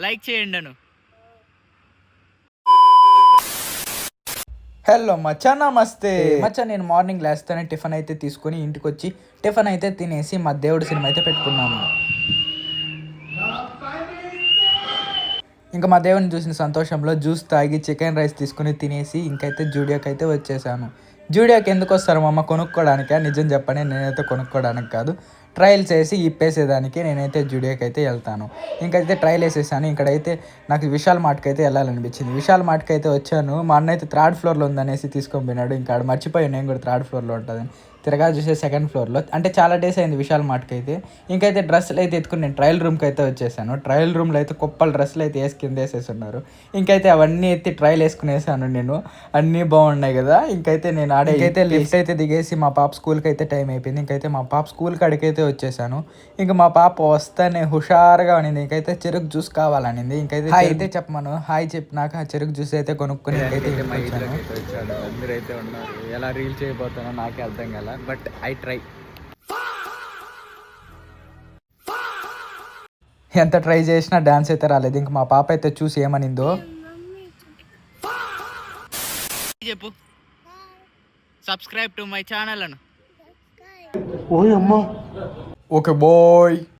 Like చేయండి. Hello మచ్చా, నమస్తే మచ్చా. నేను మార్నింగ్ లేస్తేనే టిఫిన్ అయితే తీసుకొని ఇంటికి వచ్చి టిఫిన్ అయితే తినేసి మా దేవుడి సినిమా అయితే పెట్టుకున్నాను. ఇంకా మా దేవుని చూసిన సంతోషంలో జ్యూస్ తాగి చికెన్ రైస్ తీసుకుని తినేసి ఇంకైతే జూడియోకి అయితే వచ్చేసాను. జూడియోకి ఎందుకు వస్తారు మా అమ్మ? కొనుక్కోవడానికా? నిజం చెప్పండి, నేనైతే కొనుక్కోవడానికి కాదు, ట్రయల్స్ వేసి ఇప్పేసేదానికి నేనైతే జూడియోకి అయితే వెళ్తాను. ఇంకైతే ట్రయల్ వేసేసాను. ఇక్కడైతే నాకు విశాల్ మార్ట్కి అయితే వెళ్ళాలనిపించింది. విశాల్ మార్ట్కి అయితే వచ్చాను. మా అన్న అయితే థర్డ్ ఫ్లోర్లో ఉందనేసి తీసుకొని పోయినాడు. ఇంకా ఆడ మర్చిపోయాను నేను కూడా థర్డ్ ఫ్లోర్లో ఉంటుందని. తిరగా చూసే సెకండ్ ఫ్లోర్లో, అంటే చాలా డేస్ అయింది విశాల్ మార్ట్కి అయితే. ఇంకైతే డ్రెస్సులు అయితే ఎత్తుకుని నేను ట్రయల్ రూమ్కి అయితే వచ్చేసాను. ట్రయల్ రూమ్లో అయితే కుప్పల డ్రెస్సులు అయితే కింద వేసేసి ఉన్నారు. ఇంకైతే అవన్నీ ఎత్తి ట్రయల్ వేసుకునేసాను నేను. అన్నీ బాగున్నాయి కదా. ఇంకైతే నేను ఇంకైతే లిఫ్ట్ అయితే దిగేసి మా పాప స్కూల్కి అయితే టైం అయిపోయింది. ఇంకైతే మా పాప స్కూల్ కాడికైతే వచ్చేసాను. ఇంకా మా పాప వస్తానే హుషారుగా అనింది. ఇంకైతే చెరుకు జ్యూస్ కావాలనింది. ఇంకైతే అయితే చెప్పమను హాయ్ చెప్పినాక ఆ చెరుకు జ్యూస్ అయితే కొనుక్కొని అయితే వచ్చాను. అందరూ అయితే ఉన్నారు. ఎలా రీల్ చేయబోతానో నాకే అర్థం కాల, బట్ ఐ ట్రై. ఎంత ట్రై చేసినా డాన్స్ అయితే రాలేదు. ఇంక మా పాప అయితే చూసి ఏమనిందో చెప్పు, సబ్స్క్రైబ్ టు మై ఛానల్ అను. Okay bye.